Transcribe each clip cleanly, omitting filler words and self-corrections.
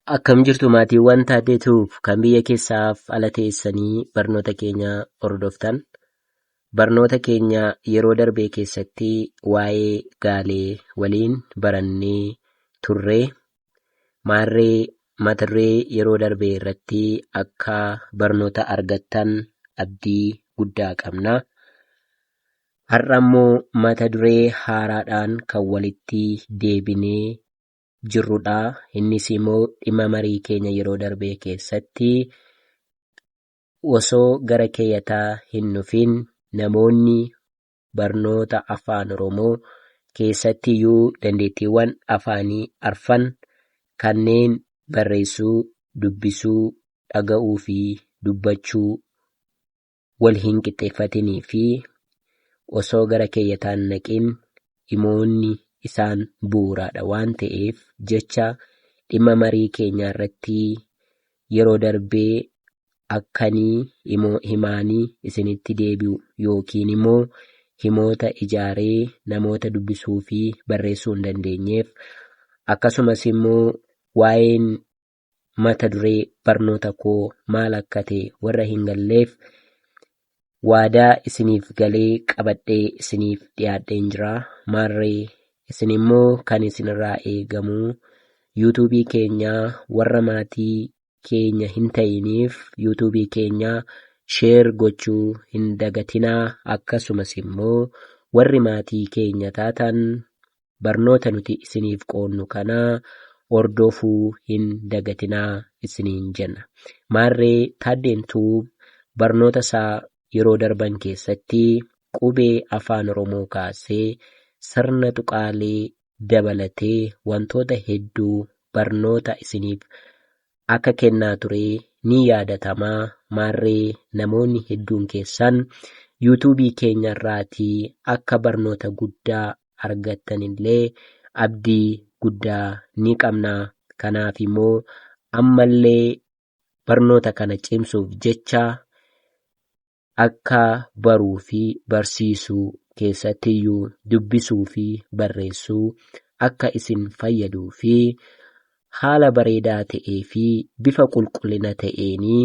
Akkam jirtu maatiiwwan taateetuuf kan biyya keessaaf ala teessanii barnoota keenya hordoftan. Barnoota keenya yeroo darbee keessatti waa'ee gaalee waliin barannee turree. Maarree mata duree yeroo darbee irratti akka barnoota argattan abdii guddaa qabna. Har'a immoo mata duree haaraadhaan kan walitti deebinee jirrudha. Innis immoo dhimma marii keenya yeroo darbee keessatti osoo gara keeyyataa hin dhufin namoonni barnoota afaan Oromoo keessatti iyyuu dandeettiiwwan afaanii arfan kanneen barreessuu, dubbisuu, dhaga'uu fi dubbachuu wal hin qixxeeffatinii fi osoo gara keeyyataan naqin dhimoonni isaan bu'uuraadha waan ta'eef jecha dhimma marii keenyaa irratti yeroo darbee akkanii himaanii isinitti deebi'u yookiin immoo himoota ijaaree namoota dubbisuu fi barreessuu hin dandeenyeef akkasumas immoo waa'een mata duree barnoota koo maal akka ta'e warra hin galleef waadaa isiniif galee qabadhee isiniif dhiyaadheen jira. Maarree isin immoo kan isinirraa eegamu yuutuubii keenyaa warra maatii keenya hin ta'iniif yuutuubii keenyaa sheer gochuu hin dagatinaa. Akkasumas immoo warri maatii keenya taatan barnoota nuti isiniif qoonnu kanaa hordofuu hin dagatinaa isiniin jenna. Maarree taaddeentuu barnoota isaa yeroo darban keessatti qubee afaan Oromoo kaasee sirna tuqaalee dabalatee wantoota hedduu barnoota isiniif akka kennaa ture ni yaadatamaa. Maarree namoonni hedduun keessan yuutuubii keenya irraatii akka barnoota guddaa argattanillee abdii guddaa ni qabna. Kanaaf immoo ammallee barnoota kana cimsuuf jecha akka baruu fi barsiisuu keessattiyyuu dubbisuu fi barreessuu akka isin fayyaduu fi haala bareedaa ta'ee fi bifa qulqullina ta'eenii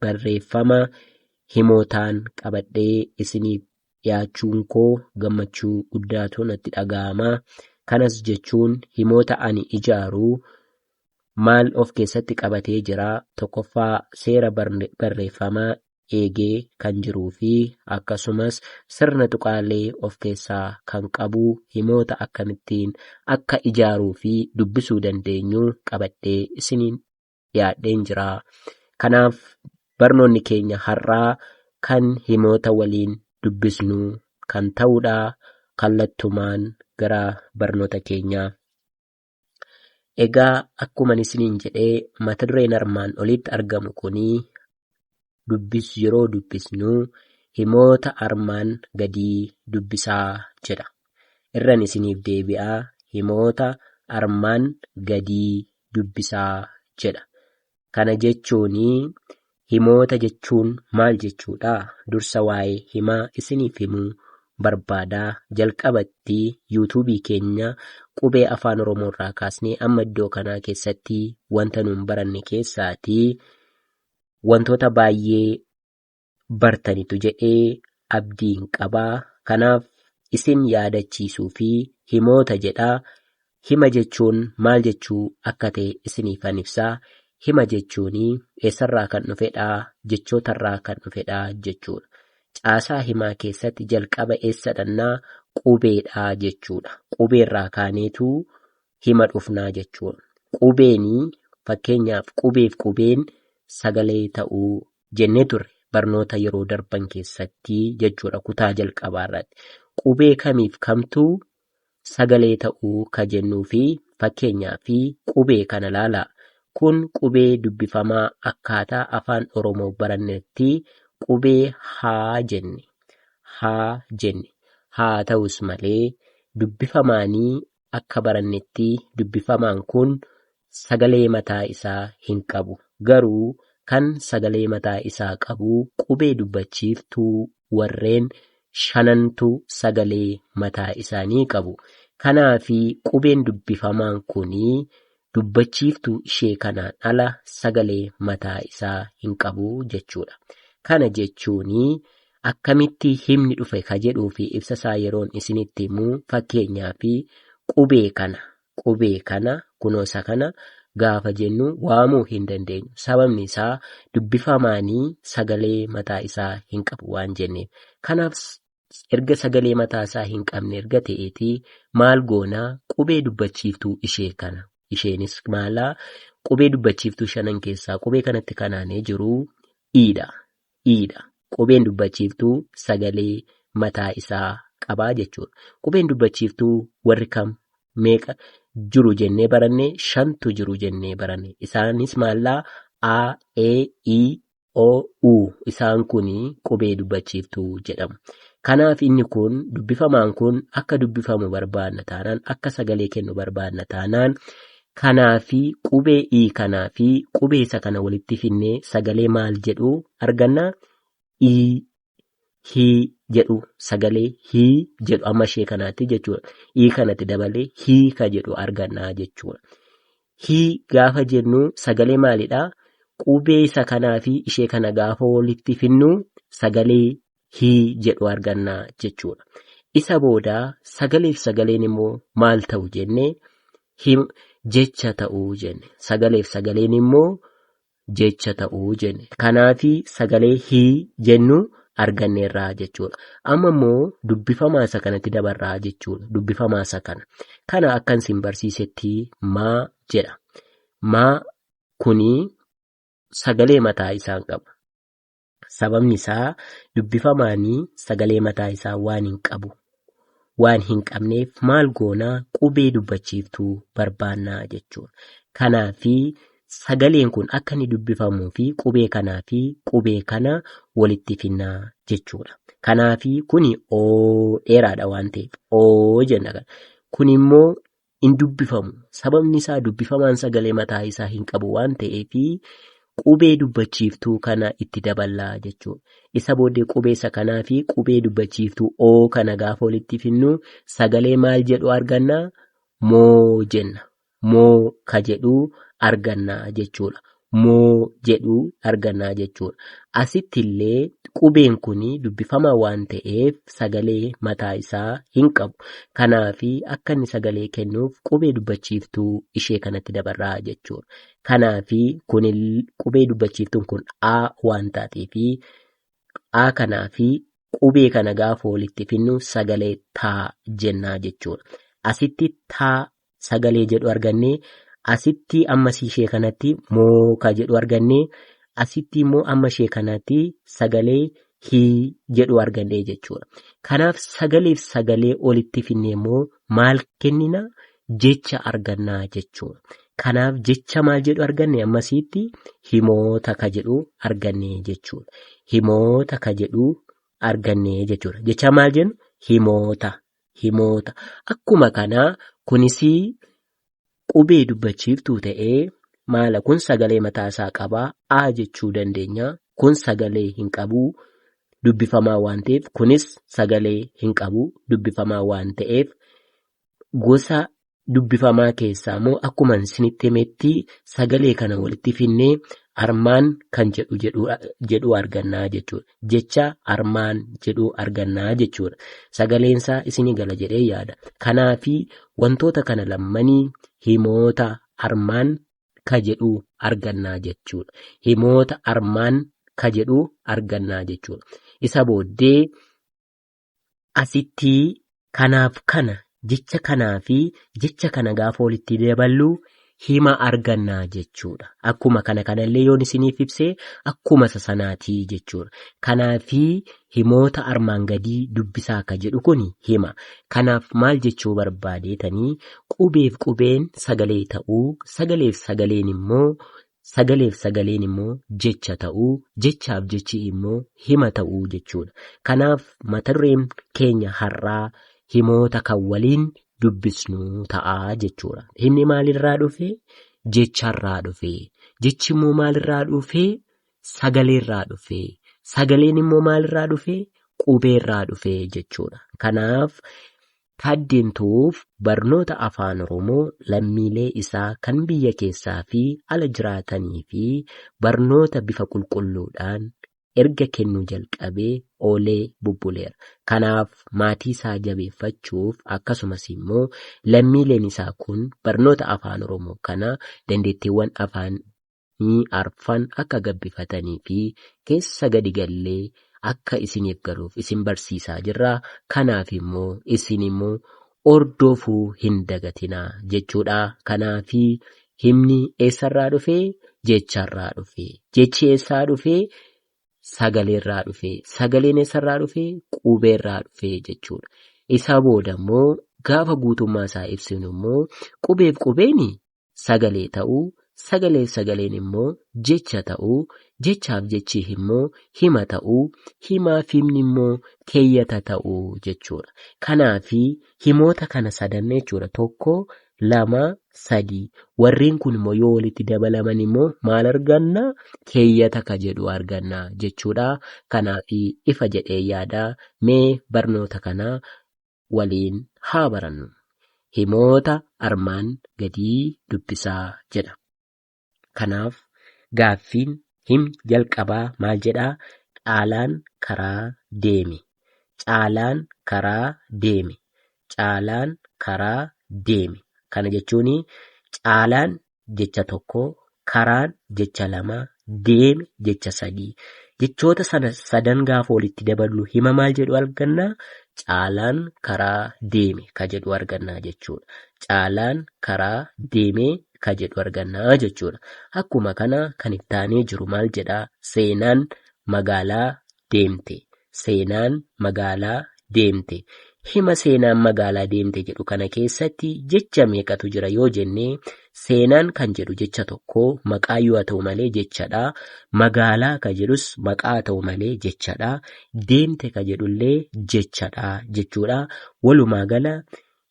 barreeffama himootaan qabadhee isiniif dhiyaachuun koo gammachuu guddaatu natti dhaga'ama. Kanas jechuun himoota ani ijaaruu maal of keessatti qabatee jira? Tokkoffaa seera barreeffamaa eegee kan jiruu fi akkasumas sirna tuqaalee of keessaa kan qabu himoota akkamittiin akka ijaaruu fi dubbisuu dandeenyu qabadhee isiniin dhiyaadheen jira. Kanaaf barnoonni keenya har'aa kan himoota waliin dubbisnu kan ta'udha. Kallattumaan gara barnoota keenyaa. Egaa akkuma isiniin jedhee mata dureen armaan olitti argamu kunii yeroo dubbisnu himoota armaan gadii dubbisaa jedha. Irran isiniif deebi'aa himoota armaan gadii dubbisaa jedha. Kana jechuunii himoota jechuun maal jechuudha? Dursa waa'ee himaa isiniif himuu barbaadaa. Jalqabatti yuutuubii keenya qubee afaan Oromoo irraa kaasnee amma iddoo kanaa keessatti wanta nuun baranne keessaatii wantoota baay'ee bartanitu jedhee abdiin qabaa. Kanaaf isin yaadachiisuu fi himoota jedhaa. Hima jechuun maal jechuu akka ta'e isiniifan ibsaa. Hima jechuunii eessarraa kan dhufedhaa? Jechootarraa kan dhufedhaa jechuudha. Caasaa himaa keessatti jalqaba eessa dhannaa? Qubeedhaa jechuudha. Qubeerraa kaaneetu hima dhufnaa jechuudha. Qubeenii fakkeenyaaf qubeef qubeen sagalee ta'uu jennee turre barnoota yeroo darban keessatti jechuudha. Kutaa jalqabaa irratti qubee kamiif kamtuu sagalee ta'uu ka jennuu fi fakkeenyaa fi qubee kana laalaa. Kun qubee dubbifamaa akkaataa afaan Oromoo barannetti qubee haa jenne. Haa ta'us malee dubbifamaanii akka barannetti dubbifamaan kun sagalee mataa isaa hin qabu. Garuu kan sagalee mataa isaa qabu qubee dubbachiiftuu warreen shanantu sagalee mataa isaanii qabu. Kanaafi qubeen dubbifamaan kunii dubbachiiftuu ishee kanaan ala sagalee mataa isaa hin qabu jechuudha. Kana jechuun akkamitti himni dhufe ka jedhuu fi ibsa isaa yeroon isinitti himuu fakkeenyaa fi qubee kana kunuunsa kana gaafa jennu waamuu hin dandeenyu. Sababni isaa dubbifamaanii sagalee mataa isaa hin qabu waan jenneef. Kanaaf erga sagalee mataa isaa hin qabne erga ta'eetii maal goonaa qubee dubbachiiftuu ishee kana. Isheenis maalaa qubee dubbachiiftuu shanan keessaa qubee kanatti kanaanee jiru iidha. Qubeen dubbachiiftuu sagalee mataa isaa qabaa jechuudha. Qubeen dubbachiiftuu warri kam meeqa jiru jennee baranne 5tu jiru jennee baranne. Isaanis maallaa A, E, I, O, U. Isaan kun qubee dubbachiiftuu jedhamu. Kanaaf inni kun dubbifamaan kun akka dubbifamu barbaadna taanaan akka sagalee kennu barbaadna taanaan kanaafi qubee I kanaafi qubee isa kana walitti finnee sagalee maal jedhu arganna? I, hi jedhu sagalee hi jedhu amma ishee kanaatti jechuudha. I kanatti dabalee hi ka jedhu argannaa jechuudha. Hi gaafa jennu sagalee maalidhaa? Qubee isa kanaa fi ishee kana gaafa walitti finnu sagalee hi jedhu argannaa jechuudha. Isa booda sagaleef sagaleen immoo maal ta'u jennee jecha ta'uu jenne. Sagaleef sagaleen immoo jecha ta'uu jenne. Kanaafi sagalee hi jennu arganneerraa jechuudha. Amma immoo dubbifamaa isa kanatti dabarraa jechuudha. Dubbifamaa isa kana akkan isin barsiisetti maa jedha. Maa kuni sagalee mataa isaa qaba. Sababni isaa dubbifamaanii sagalee mataa isaa waan hin qabu. Waan hin qabneef maal goonaa qubee dubbachiiftuu barbaannaa jechuudha. Kanaafi sagaleen kun akka inni dubbifamuu fi qubee kanaa fi qubee kana walitti finnaa jechuudha. Kanaafi kuni oo dheeraadha waan ta'eef oo jenna kana. Kun immoo hin dubbifamu. Sababni isaa dubbifamaan sagalee mataa isaa hin qabu waan ta'eef qubee dubbachiiftuu kana itti daballaa jechuudha. Isa booddee qubee isa kanaa fi qubee dubbachiiftuu oo kana gaafa walitti finnu sagalee maal jedhu argannaa? Moo jenna. Moo ka jedhu argannaa jechuudha. Moo jedhu argannaa jechuudha. Asitti illee qubeen kun dubbifama waan ta'eef sagalee mataa isaa hin qabu. Kanaafi akka inni sagalee kennuuf qubee dubbachiiftuu ishee kanatti dabarraa jechuudha. Kanaafi qubee dubbachiiftuun kun A waan taateefi A kanaafi qubee kana gaafa walitti finnu sagalee taa jennaa jechuudha. Asitti taa sagalee jedhu argannee asitti ammas ishee kanatti moo ka jedhu argannee asitti immoo amma ishee kanatti sagalee hii jedhu argannee jechuudha. Kanaaf sagaleef sagalee olitti finne immoo maal kennina? Jecha argannaa jechuudha. Kanaaf jecha maal jedhu arganne ammasitti himoota ka jedhu arganne jechuudha. Himoota ka jedhu arganne jechuudha. Jecha maal jennu? Himoota. Akkuma kanaa kunis qubee dubbachiiftuu ta'ee maala kun sagalee mataa isaa qabaa A jechuu dandeenya. Kun sagalee hin qabu dubbifamaa waan ta'eef kunis sagalee hin qabu dubbifamaa waan ta'eef gosa dubbifamaa keessaa immoo akkuma isinitti himetti sagalee kana walitti finnee armaan kan jedhu argannaa jechuudha. Jecha armaan jedhu argannaa jechuudha. Sagaleensaa isinii gala jedhee yaada. Kanaafi wantoota kana lammanii himoota armaan ka jedhu argannaa jechuudha. Himoota armaan ka jedhu argannaa jechuudha. Isa booddee asitti kanaaf kana jecha kanaa fi jecha kana gaafa walitti daballu hima argannaa jechuudha. Akkuma kanallee yoon isiniif ibsee akkuma sanaatii jechuudha. Kanaafi himoota armaan gadii dubbisaa ka jedhu kun hima. Kanaaf maal jechuu barbaadeetanii qubeef qubeen sagalee ta'uu, sagaleef sagaleen immoo jecha ta'uu, jechaaf jechi immoo hima ta'uu jechuudha. Kanaaf mata dureen keenya har'aa himoota kan waliin dubbisnu ta'a jechuudha. Himni maalirraa dhufe? Jecharraa dhufe. Jechi immoo maalirraa dhufe? Sagaleerraa dhufe. Sagaleen immoo maalirraa dhufe? Qubeerraa dhufe jechuudha. Kanaaf Kaaddeemtuuf barnoota afaan Oromoo lammiilee isaa kan biyya keessaa fi ala jiraatanii fi barnoota bifa qulqulluudhaan erga kennuu jalqabee oolee bubbuleera. Kanaaf maatii isaa jabeeffachuuf akkasumas immoo lammiileen isaa kun barnoota afaan Oromoo kana dandeettiiwwan afaanii arfan akka gabbifatanii fi keessa gadi gallee akka isiniif galuuf isin barsiisaa jirra. Kanaaf immoo isin immoo ordofuu hin dagatinaa jechuudha. Kanaafi himni eessarraa dhufee? Jecharraa dhufee. Jechi eessaa dhufee? Sagaleerraa dhufee. Sagaleen eessarraa dhufee? Qubeerraa dhufee jechuudha. Isa booda immoo gaafa guutummaa isaa ibsinu immoo qubeef qubeeni sagalee ta'uu, sagaleef sagaleen immoo jecha ta'uu, jechaaf jechi immoo hima ta'uu, himaaf himni immoo keeyyata ta'uu jechuudha. Kanaafi himoota kana sadan jechuudha. 1, 2, 3 warreen kun immoo yoo walitti dabalaman immoo maal arganna? Keeyyata ka jedhu arganna jechuudha. Kanaafi ifa jedhee yaada. Mee barnoota kana waliin haa barannu. Himoota armaan gadii dubbisaa jedha. Kanaaf gaaffiin jalqabaa maal jedhaa? Caalaan karaa deeme. Caalaan karaa deeme. Caalaan karaa deeme. Kana jechuun caalaan jecha 1, karaan jecha 2, deeme jecha 3. Jechoota sana sadan gaafa walitti daballu hima maal jedhu argannaa? Caalaan karaa deeme ka jedhu argannaa jechuudha. Caalaan karaa deeme ka jedhu argannaa jechuudha. Akkuma kana kan itti aanee jiru maal jedhaa? Seenaan magaalaa deemte. Seenaan magaalaa deemte. Hima seenaan magaalaa deemte jedhu kana keessatti jecha meeqatu jira yoo jennee, seenaan kan jedhu jecha 1 maqaa yoo ta'u malee jechadha. Magaalaa ka jedhus maqaa ta'u malee jechadha. Deemte ka jedhullee jechadha jechuudha. Walumaa gala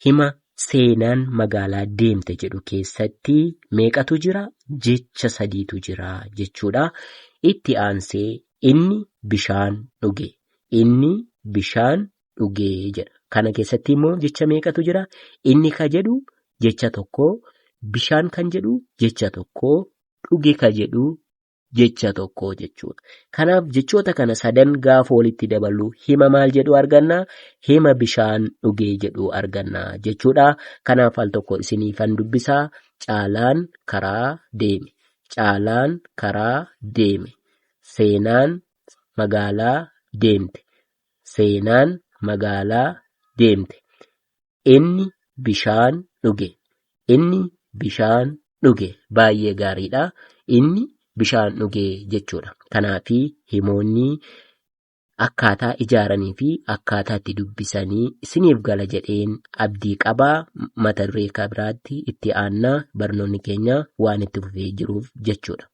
hima seenaan magaalaa deemte jedhu keessatti meeqatu jira? Jecha 3tu jira jechuudha. Itti aansee inni bishaan dhuge. Inni bishaan dhugee jedha. Kana keessatti immoo jecha meeqatu jira? Inni ka jedhu jecha 1, bishaan kan jedhu jecha 1, dhuge ka jedhu jecha 1 jechuudha. Kanaaf jechoota kana sadan gaafa walitti daballu hima maal jedhu argannaa? Hima bishaan dhugee jedhu argannaa jechuudha. Kanaaf al tokko isiniifan dubbisaa. Caalaan karaa deeme. Caalaan karaa deeme. Seenaan magaalaa deemte. Seenaan magaalaa deemte. Inni bishaan dhuge. Inni bishaan dhuge. Baay'ee gaariidha. Inni bishaan dhuge jechuudha. Kanaafi himoonni akkaataa ijaaranii fi akkaataa itti dubbisanii isiniif gala jedheen abdii qabaa. Mata duree biraatti itti aannaa barnoonni keenya waan itti fufee jiruuf jechuudha.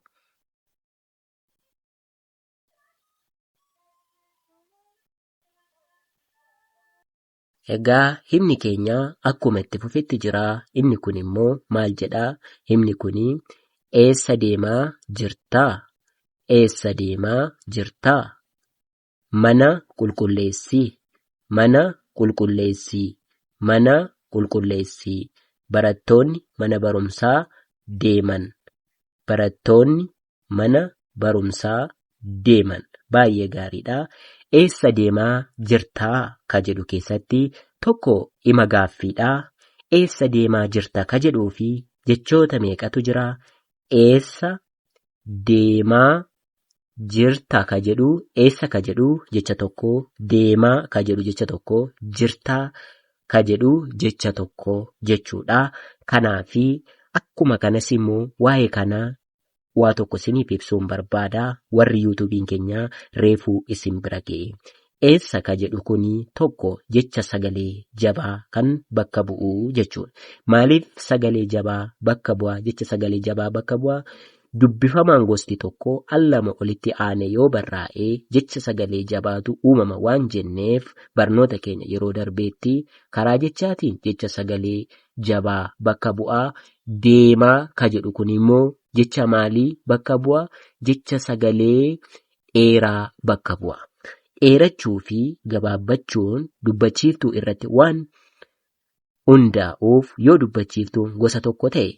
Egaa himni keenya akkuma itti fufetti jira. Inni kun immoo maal jedhaa? Himni kun eessa deemaa jirtaa? Eessa deemaa jirtaa? Mana qulqulleessii. Mana qulqulleessii. Mana qulqulleessii. Barattoonni mana barumsaa deeman. Barattoonni mana barumsaa deeman. Baay'ee gaariidha. Eessa deemaa jirtaa ka jedhu keessatti 1 hima gaaffiidha. Eessa deemaa jirta ka jedhuu fi jechoota meeqatu jira? Eessa deemaa jirta ka jedhu, eessa ka jedhu jecha 1, deemaa ka jedhu jecha 1, jirtaa ka jedhu jecha 1 jechuudha. Kanaafi akkuma kanas immoo waa'ee kanaa waa tokko isiniif ibsuun barbaada. Warri yuutuubiin keenya reefuu isin bira ga'e. Eessa ka jedhu kuni 1 jecha sagalee jabaa kan bakka bu'u jechuudha. Maaliif sagalee jabaa bakka bu'a? Jecha sagalee jabaa bakka bu'a? Dubbifamaan gosti tokko al lama olitti aane yoo barraa'ee jecha sagalee jabaatu uumama waan jenneef barnoota keenya yeroo darbeetti karaa jechaatiin jecha sagalee jabaa bakka bu'aa. Deemaa ka jedhu kun immoo jecha maalii bakka bu'a? Jecha sagalee dheeraa bakka bu'a. Dheerachuu fi gabaabbachuun dubbachiiftuu irratti waan hundaa'uuf yoo dubbachiiftuun gosa tokko ta'e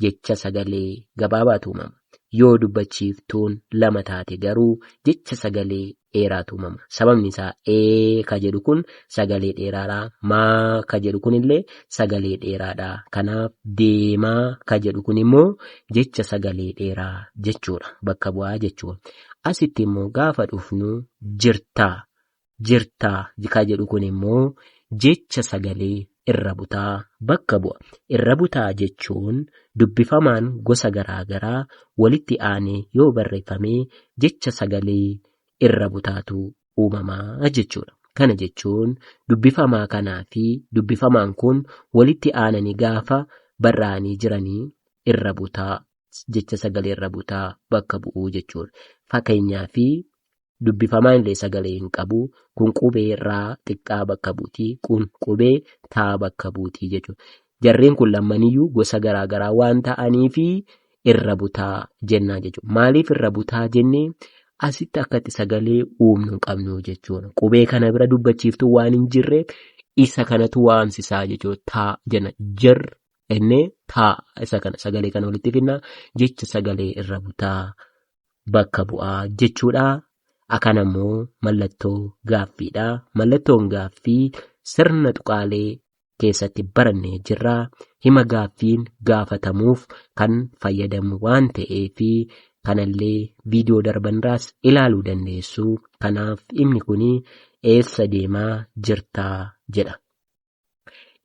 jecha sagalee gabaabaatu uumama. Yoo dubbachiiftuun lama taate garuu jecha sagalee dheeraatu uumama. Sababni isaa ka jedhu kun sagalee dheeraadha. Maa ka jedhu kun illee sagalee dheeraadha. Kanaaf deemaa ka jedhu kun immoo jecha sagalee dheeraa jechuudha. Bakka bu'aa jechuudha. Asitti immoo gaafa dhufnu jirtaa ka jedhu kun immoo jecha sagalee irra butaa bakka bu'a. Irra butaa jechuun dubbifamaan gosa garaa garaa walitti aanee yoo barreeffamee jecha sagalee irra butaatu uumamaa jechuudha. Kana jechuun dubbifamaa kanaa fi dubbifamaan kun walitti aananii gaafa barraa'anii jiranii irra butaa jecha sagalee irra butaa bakka bu'uu jechuudha. Fakkeenyaaf dubbifamaan illee sagalee hin qabu. Kun qubee raa xiqqaa bakka buutii. Kun qubee taa bakka buutii jechuudha. Jarreen kun lamaniyyuu gosa garaa garaa waan ta'aniif irra butaa jennaa jechuudha. Maaliif irra butaa jennee asitti akkatti sagalee uumnu hin qabnu jechuudha. Qubee kana bira dubbachiiftuu waan hin jirreef isa kanatu waamsisaa jechuudha. Taa jenna. Jir innee taa isa kana sagalee kana walitti fidna jecha sagalee irra butaa bakka bu'aa jechuudha. Akkan ammoo mallattoo gaaffiidha. Mallattoon gaaffii sirna tuqaalee keessatti barannee jirra. Hima gaaffiin gaafatamuuf kan fayyadamu waan ta'eef kanallee viidiyoo darbanirraas ilaaluu dandeessu. Kanaaf himni kun eessa deemaa jirtaa jedha.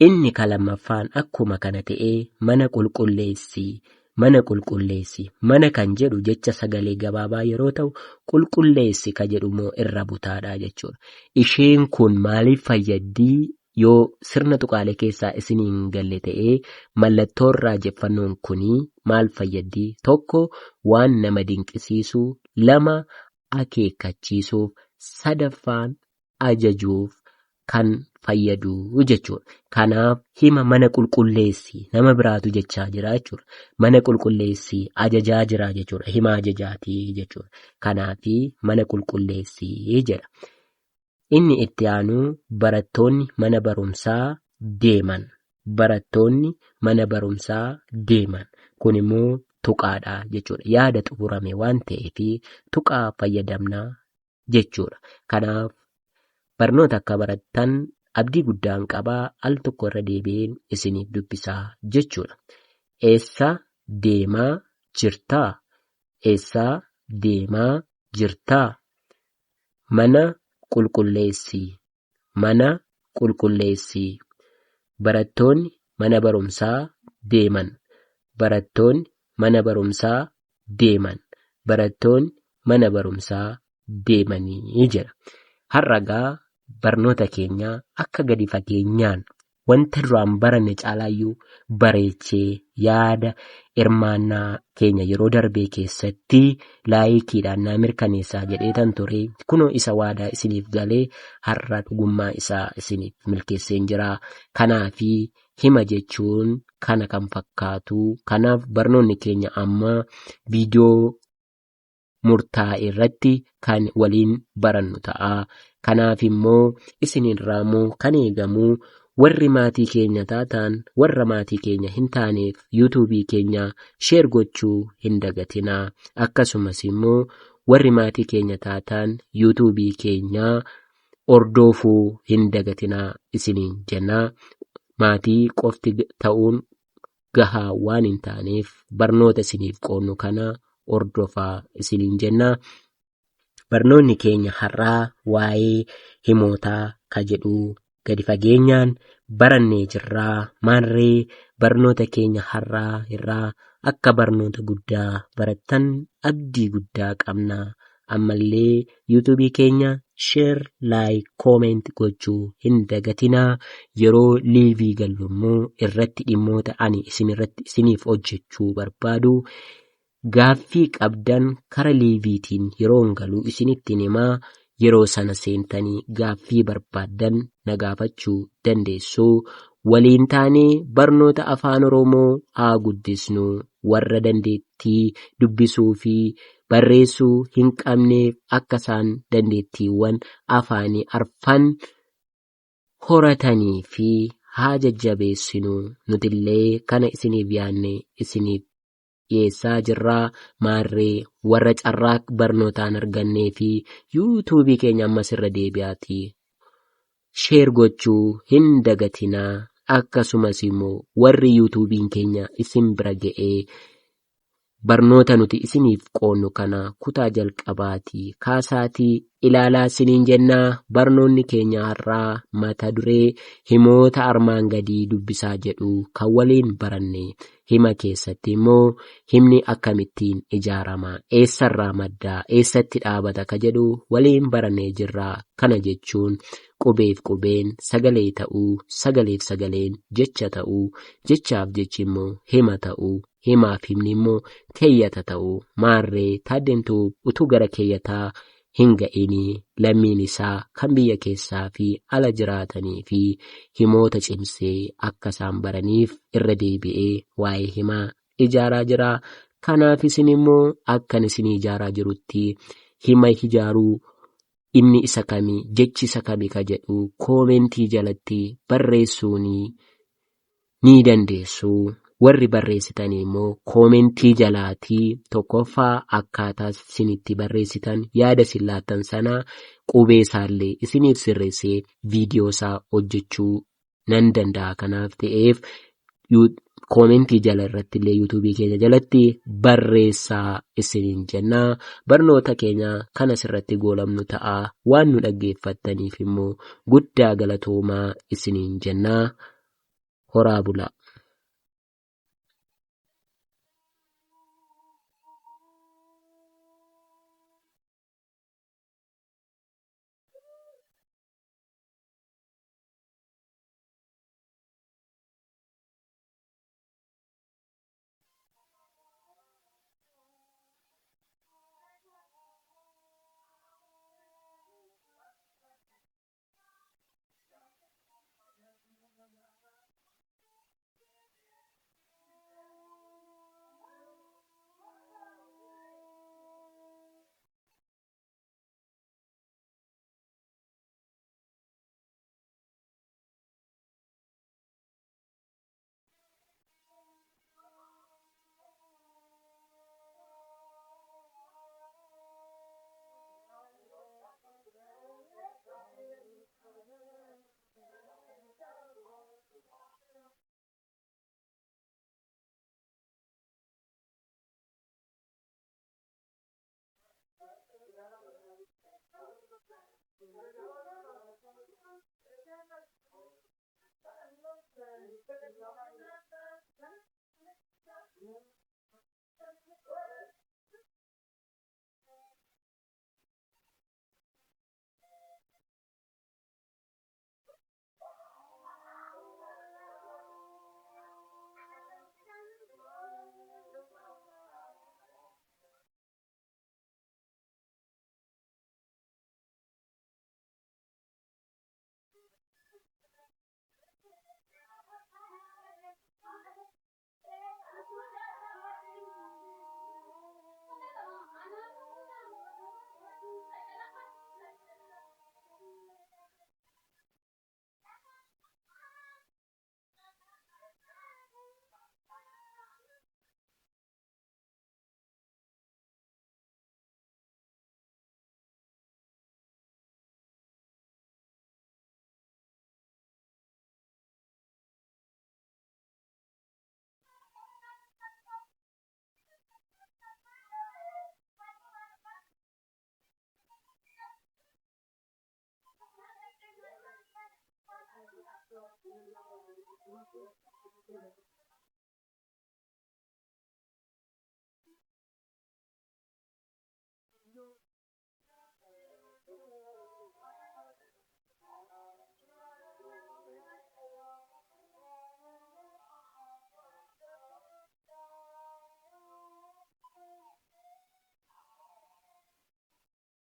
Inni kan lammaffaan akkuma kana ta'ee mana qulqulleessi. Mana kan jedhu jecha sagalee gabaabaa yeroo ta'u, qulqulleessi kan jedhu immoo irra butaadha jechuudha. Isheen kun maaliif fayyaddii yoo sirna tuqaalee keessaa isinii hin galle ta'ee mallattoon raajeffannoon kunii maal fayyaddii? Tokko waan nama dinqisiisuu, lama akeekkachiisuuf, sadaffaan ajajuuf kan fayyadu jechuudha. Kanaaf hima mana qulqulleessi nama biraatu jechaa jira jechuudha. Mana qulqulleessi ajajaa jira jechuudha. Hima ajajaatii jechuudha. Kanaaf mana qulqulleessi jedha. Inni itti aanu barattoonni mana barumsaa deeman. Kun immoo tuqaadha jechuudha. Yaada xumurame waan ta'eef tuqaa fayyadamna jechuudha. Kanaaf barnoota akka barattan abdii guddaan qabaa. Al tokko irra deebi'een isiniif dubbisaa jechuudha. Eessa deemaa jirtaa? Mana qulqulleessi. Barattoonni mana barumsaa deeman. Barattoonni mana barumsaa deemanii jedha. Har'agaa barnoota keenya akka gadi fageenyaan wanta duraan baranne caalaayyuu bareechee yaada hirmaannaa keenya yeroo darbee keessatti laayikiidhaan naa mirkaneessaa jedheetan ture. Kunoo isa waadaa isiniif galee har'a dhugummaa isaa isiniif milkeesseen jira. Kanaafi hima jechuun kana kan fakkaatu. Kanaaf barnoonni keenya amma viidiyoo murtaa'e irratti kan waliin barannu ta'a. Kanaaf immoo isinirraa immoo kan eegamu warri maatii keenya taatan warra maatii keenya hin taaneef yuutuubii keenya sheer gochuu hin dagatinaa. Akkasumas immoo warri maatii keenya taatan yuutuubii keenya ordofuu hin dagatinaa isiniin jennaa. Maatii qofti ta'uun gahaa waan hin taaneef barnoota isiniif qoonnu kana ordofaa isiniin jennaa. Barnoonni keenya har'aa waa'ee himootaa ka jedhu gadi fageenyaan barannee jirraa. Maarree barnoota keenya har'aa irraa akka barnoota guddaa barattan abdii guddaa qabna. Ammallee yuutuubii keenya sheer, laayik, kooment gochuu hin dagatinaa. Yeroo liivii gallu immoo irratti dhimmoota ani isiniif hojjechuu barbaadu gaaffii qabdan kara liiviitiin yeroon galuu isinittiin himaa. Yeroo sana seentanii gaaffii barbaaddan na gaafachuu dandeessu. Waliin taanee barnoota afaan Oromoo haa guddisnu. Warra dandeettii dubbisuu fi barreessuu hin qabneef akka isaan dandeettiiwwan afaanii arfan horatanii fi haa jajjabeessinu. Nutillee kana isiniif yaadne isiniif dhiyeessaa jirraa. Maarree warra carraa barnootaan argannee fi yuutuubii keenya ammas irra deebi'aatii sheer gochuu hin dagatinaa. Akkasumas immoo warri yuutuubiin keenya isin bira ga'ee barnoota nuti isiniif qoonnu kana kutaa jalqabaatii kaasaatii ilaalaa isiniin jennaa. Barnoonni keenya har'aa mata duree himoota armaan gadii dubbisaa jedhu kan waliin baranne. Hima keessatti immoo himni akkamittiin ijaarama, eessarraa maddaa, eessatti dhaabata ka jedhu waliin barannee jirraa. Kana jechuun qubeef qubeen sagalee ta'uu, sagaleef sagaleen jecha ta'uu, jechaaf jechi immoo hima ta'uu, himaaf himni immoo keeyyata ta'uu. Maarree taaddeentuu utuu gara keeyyataa hin ga'inii lammiin isaa kan biyya keessaa fi ala jiraatanii fi himoota cimsee akka isaan baraniif irra deebi'ee waa'ee himaa ijaaraa jira. Kanaaf isin immoo akkan isin ijaaraa jirutti hima ijaaruu inni isa kamii, jechi isa kamii ka jedhu koomentii jalatti barreessuunii ni dandeessu. Warri barreessitanii immoo koomentii jalaatii tokkoffaa akkaataa isinitti barreessitan yaada isin laattan sana qubee isaallee isiniif sirreessee viidiyoo isaa hojjechuu nan danda'a. Kanaaf ta'eef koomentii jala irratti illee yuutuubii keenya jalatti barreessaa isiniin jennaa. Barnoota keenya kanas irratti goolabnu ta'a. Waan nu dhaggeeffattaniif immoo guddaa galatoomaa isiniin jennaa. Horaa bulaa.